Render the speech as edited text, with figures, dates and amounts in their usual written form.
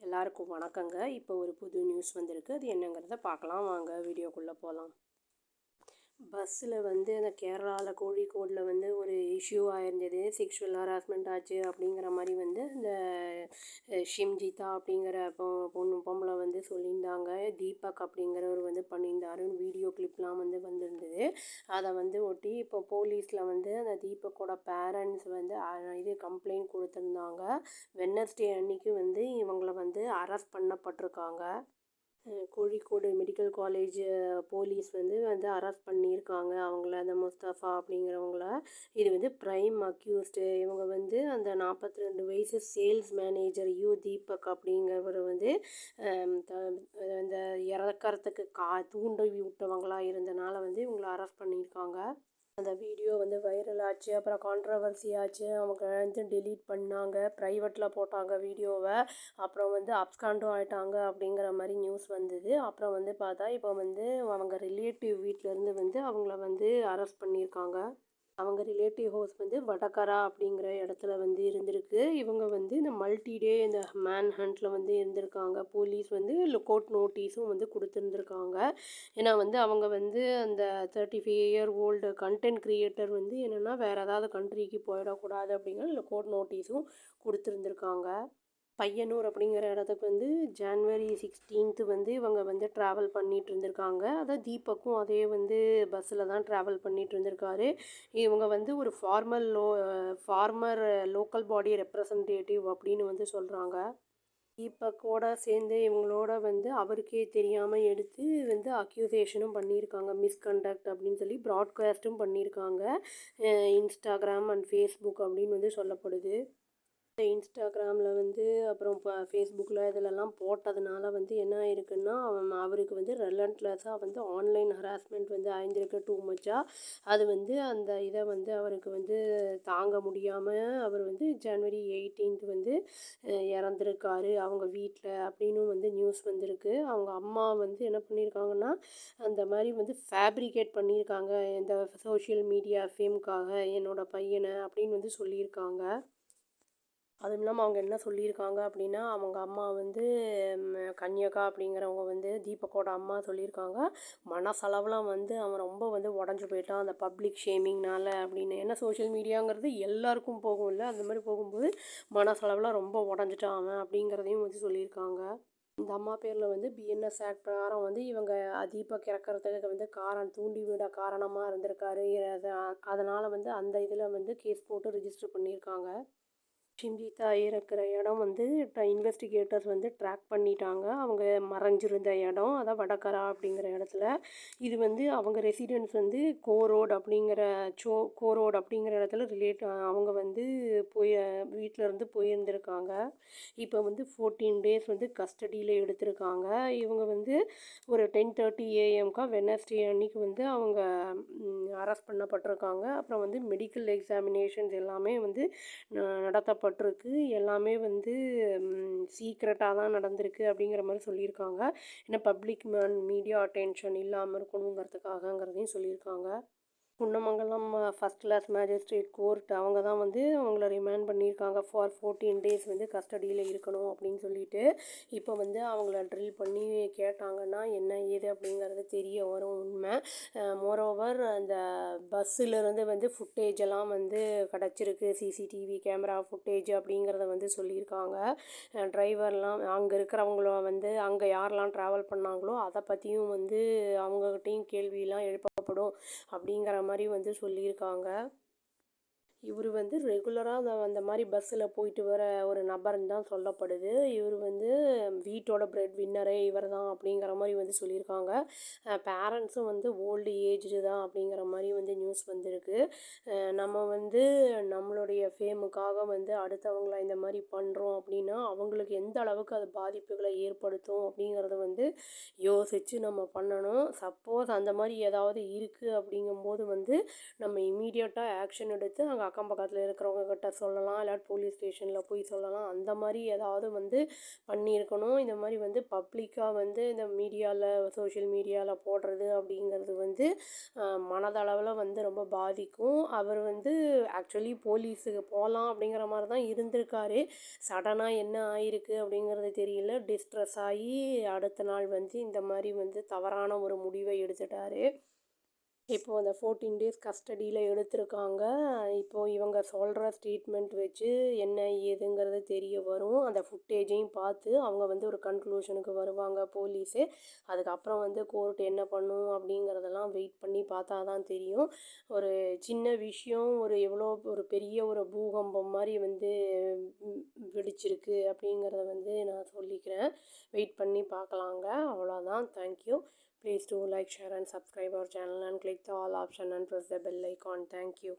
எல்லாருக்கும் வணக்கங்க. இப்போ ஒரு புது நியூஸ் வந்திருக்கு. அது என்னங்கிறத பார்க்கலாம் வாங்க வீடியோக்குள்ளே போகலாம். பஸ்ஸில் வந்து அந்த கேரளாவில் கோழிக்கோடில் வந்து ஒரு இஷ்யூ ஆயிருந்தது. செக்ஷுவல் ஹராஸ்மெண்ட் ஆச்சு அப்படிங்கிற மாதிரி வந்து இந்த ஷிம்ஜிதா அப்படிங்கிற பொம்பளை வந்து சொல்லியிருந்தாங்க. தீபக் அப்படிங்கிறவர் வந்து பண்ணியிருந்தாருன்னு வீடியோ கிளிப்லாம் வந்து வந்திருந்தது. அதை வந்து ஒட்டி இப்போ போலீஸில் வந்து அந்த தீபக்கோட பேரண்ட்ஸ் வந்து இது கம்ப்ளைண்ட் கொடுத்துருந்தாங்க. வெட்னஸ்டே அன்னைக்கு வந்து இவங்கள வந்து அரெஸ்ட் பண்ணப்பட்டிருக்காங்க. கோழிக்கோடு மெடிக்கல் காலேஜ் போலீஸ் வந்து அரெஸ்ட் பண்ணியிருக்காங்க அவங்கள, அந்த முஸ்தஃபா அப்படிங்கிறவங்கள. இது வந்து ப்ரைம் அக்யூஸ்டு. இவங்க வந்து அந்த 42 வயசு சேல்ஸ் மேனேஜர் தீபக் அப்படிங்கிறவர் வந்து இந்த இறக்கறதுக்கு தூண்டி விட்டவங்களா இருந்தனால வந்து இவங்களை அரெஸ்ட் பண்ணியிருக்காங்க. அந்த வீடியோ வந்து வைரல் ஆச்சு, அப்புறம் கான்ட்ரவர்சி ஆச்சு. அவங்க வந்து டெலீட் பண்ணாங்க, ப்ரைவேட்டில் போட்டாங்க வீடியோவை. அப்புறம் வந்து அப்ஸ்காண்டும் ஆகிட்டாங்க அப்படிங்கிற மாதிரி நியூஸ் வந்தது. அப்புறம் வந்து பார்த்தா இப்போ வந்து அவங்க ரிலேட்டிவ் வீட்டிலேருந்து வந்து அவங்கள வந்து அரெஸ்ட் பண்ணியிருக்காங்க. அவங்க ரிலேட்டிவ் ஹவுஸ் வந்து வடகரா அப்படிங்கிற இடத்துல வந்து இருந்திருக்கு. இவங்க வந்து இந்த மல்டி டே இந்த மேன் ஹண்ட்டில் வந்து இருந்திருக்காங்க. போலீஸ் வந்து லுக்கவுட் நோட்டீஸும் வந்து கொடுத்துருந்துருக்காங்க. ஏன்னா வந்து அவங்க வந்து அந்த 35-year-old கண்டென்ட் க்ரியேட்டர் வந்து என்னென்னா வேறு ஏதாவது கண்ட்ரிக்கு போயிடக்கூடாது அப்படிங்கிற லுக்கவுட் நோட்டீஸும் கொடுத்துருந்துருக்காங்க. பையனூர் அப்படிங்கிற இடத்துக்கு வந்து ஜான்வரி 16 வந்து இவங்க வந்து ட்ராவல் பண்ணிகிட்டு இருந்திருக்காங்க. அதான் தீபக்கும் அதே வந்து பஸ்ஸில் தான் ட்ராவல் பண்ணிகிட்டு இருந்திருக்காரு. இவங்க வந்து ஒரு ஃபார்மர் லோக்கல் பாடி ரெப்ரசன்டேட்டிவ் அப்படின்னு வந்து சொல்கிறாங்க. தீபக்கோட சேர்ந்து இவங்களோட வந்து அவருக்கே தெரியாமல் எடுத்து வந்து அக்யூசேஷனும் பண்ணியிருக்காங்க. மிஸ்கண்டக்ட் அப்படின்னு சொல்லி ப்ராட்காஸ்ட்டும் பண்ணியிருக்காங்க. இன்ஸ்டாகிராம் அண்ட் ஃபேஸ்புக் அப்படின்னு வந்து சொல்லப்படுது. இன்ஸ்டாகிராமில் வந்து அப்புறம் இப்போ ஃபேஸ்புக்கில் இதிலெல்லாம் போட்டதுனால வந்து என்ன ஆயிருக்குன்னா அவருக்கு வந்து ரெலண்ட்லெஸ்ஸாக வந்து ஆன்லைன் ஹராஸ்மெண்ட் வந்து ஆயிருந்திருக்கு டூ மச்சாக. அது வந்து அந்த இதை வந்து அவருக்கு வந்து தாங்க முடியாமல் அவர் வந்து ஜனவரி 18 வந்து இறந்துருக்காரு அவங்க வீட்டில் அப்படின்னு வந்து நியூஸ் வந்திருக்கு. அவங்க அம்மா வந்து என்ன பண்ணியிருக்காங்கன்னா அந்த மாதிரி வந்து ஃபேப்ரிகேட் பண்ணியிருக்காங்க இந்த சோஷியல் மீடியா ஃபேமுக்காக என்னோடய பையனை அப்படின்னு வந்து சொல்லியிருக்காங்க. அதுவும் இல்லாமல் அவங்க என்ன சொல்லியிருக்காங்க அப்படின்னா அவங்க அம்மா வந்து கன்யகா அப்படிங்கிறவங்க வந்து தீபக்கோட அம்மா சொல்லியிருக்காங்க, மனசளவில் வந்து அவன் ரொம்ப வந்து உடஞ்சி போயிட்டான் அந்த பப்ளிக் ஷேமிங்னால் அப்படின்னு. ஏன்னா சோஷியல் மீடியாங்கிறது எல்லாருக்கும் போகும்ல, அந்த மாதிரி போகும்போது மனசளவில் ரொம்ப உடஞ்சிட்டான் அவன் அப்படிங்கிறதையும் வந்து சொல்லியிருக்காங்க. இந்த அம்மா பேரில் வந்து பிஎன்எஸ் ஆக்ட் பிரகாரம் வந்து இவங்க தீபக் இறக்கறதுக்கு வந்து தூண்டிவிட காரணமாக இருந்திருக்காரு. அதனால் வந்து அந்த இதில் வந்து கேஸ் போட்டு ரிஜிஸ்டர் பண்ணியிருக்காங்க. ஷிம்ஜிதா இருக்கிற இடம் வந்து இப்போ இன்வெஸ்டிகேட்டர்ஸ் வந்து ட்ராக் பண்ணிட்டாங்க. அவங்க மறைஞ்சிருந்த இடம் அதான் வடகரா அப்படிங்கிற இடத்துல. இது வந்து அவங்க ரெசிடென்ஸ் வந்து கோரோடு அப்படிங்கிற இடத்துல அவங்க வந்து வீட்டிலேருந்து போயிருந்திருக்காங்க. இப்போ வந்து 14 days வந்து கஸ்டடியில் எடுத்திருக்காங்க. இவங்க வந்து ஒரு 10:30 AM வெட்னஸ்டே அன்னைக்கு வந்து அவங்க அரெஸ்ட் பண்ணப்பட்டிருக்காங்க. அப்புறம் வந்து மெடிக்கல் எக்ஸாமினேஷன்ஸ் எல்லாமே வந்து நடத்தப்பட்டிருக்கு. எல்லாமே வந்து சீக்ரெட்டாக தான் நடந்திருக்கு அப்படிங்கிற மாதிரி சொல்லியிருக்காங்க. ஏன்னா பப்ளிக் மீடியா அட்டென்ஷன் இல்லாமல் இருக்கணுங்கிறதுக்காகங்கிறதையும் சொல்லியிருக்காங்க. குன்னமங்கலம் ஃபஸ்ட் கிளாஸ் மேஜிஸ்ட்ரேட் கோர்ட் அவங்க தான் வந்து அவங்கள ரிமாண்ட் பண்ணியிருக்காங்க ஃபார் 14 days வந்து கஸ்டடியில் இருக்கணும் அப்படின்னு சொல்லிட்டு. இப்போ வந்து அவங்கள ட்ரில் பண்ணி கேட்டாங்கன்னா என்ன ஏது அப்படிங்கிறது தெரிய வரும் உண்மை. மோரோவர் அந்த பஸ்ஸிலிருந்து வந்து ஃபுட்டேஜ் எல்லாம் வந்து கிடச்சிருக்கு, சிசிடிவி கேமரா ஃபுட்டேஜ் அப்படிங்கிறத வந்து சொல்லியிருக்காங்க. டிரைவர்லாம் அங்கே இருக்கிறவங்கள வந்து அங்கே யாரெல்லாம் ட்ராவல் பண்ணாங்களோ அதை பற்றியும் வந்து அவங்கக்கிட்டையும் கேள்வியெலாம் எழுப்பப்படும் அப்படிங்கிற மாதிரி வந்து சொல்லியிருக்காங்க. இவர் வந்து ரெகுலராக அந்த மாதிரி பஸ்ஸில் போயிட்டு வர ஒரு நபர்னு தான் சொல்லப்படுது. இவர் வந்து வீட்டோட பிரெட் வின்னரே இவர் தான் அப்படிங்கிற மாதிரி வந்து சொல்லியிருக்காங்க. பேரண்ட்ஸும் வந்து ஓல்டு ஏஜ்டு தான் அப்படிங்கிற மாதிரி வந்து நியூஸ் வந்திருக்கு. நம்ம வந்து நம்மளுடைய ஃபேமுக்காக வந்து அடுத்தவங்கள இந்த மாதிரி பண்ணுறோம் அப்படின்னா அவங்களுக்கு எந்த அளவுக்கு அது பாதிப்புகளை ஏற்படுத்தும் அப்படிங்கிறத வந்து யோசித்து நம்ம பண்ணணும். சப்போஸ் அந்த மாதிரி ஏதாவது இருக்குது அப்படிங்கும்போது வந்து நம்ம இம்மீடியட்டாக ஆக்ஷன் எடுத்து அங்கே அக்கம் பக்கத்தில் இருக்கிறவங்க கிட்ட சொல்லலாம், இல்லாட்டி போலீஸ் ஸ்டேஷனில் போய் சொல்லலாம். அந்த மாதிரி ஏதாவது வந்து பண்ணியிருக்கணும். இந்த மாதிரி வந்து பப்ளிக்காக வந்து இந்த மீடியாவில் சோஷியல் மீடியாவில் போடுறது அப்படிங்கிறது வந்து மனதளவில் வந்து ரொம்ப பாதிக்கும். அவர் வந்து ஆக்சுவலி போலீஸுக்கு போகலாம் அப்படிங்கிற மாதிரி தான் இருந்திருக்காரு. சடனாக என்ன ஆயிருக்கு அப்படிங்கிறது தெரியல. டிஸ்ட்ரெஸ் ஆகி அடுத்த நாள் வந்து இந்த மாதிரி வந்து தவறான ஒரு முடிவை எடுத்துட்டாரு. இப்போது அந்த 14 டேஸ் கஸ்டடியில் எடுத்திருக்காங்க. இப்போது இவங்க சொல்கிற ஸ்டேட்மெண்ட் வச்சு என்ன ஏதுங்கிறது தெரிய வரும். அந்த ஃபுட்டேஜையும் பார்த்து அவங்க வந்து ஒரு கன்க்ளூஷனுக்கு வருவாங்க போலீஸு. அதுக்கப்புறம் வந்து கோர்ட் என்ன பண்ணும் அப்படிங்கிறதெல்லாம் வெயிட் பண்ணி பார்த்தா தான் தெரியும். ஒரு சின்ன விஷயம் எவ்வளோ ஒரு பெரிய ஒரு பூகம்பம் மாதிரி வந்து வெடிச்சிருக்கு அப்படிங்கிறத வந்து நான் சொல்லிக்கிறேன். வெயிட் பண்ணி பார்க்கலாங்க. அவ்வளோதான். Thank you. Please do like, share and subscribe our channel and click the all option and press the bell icon. Thank you.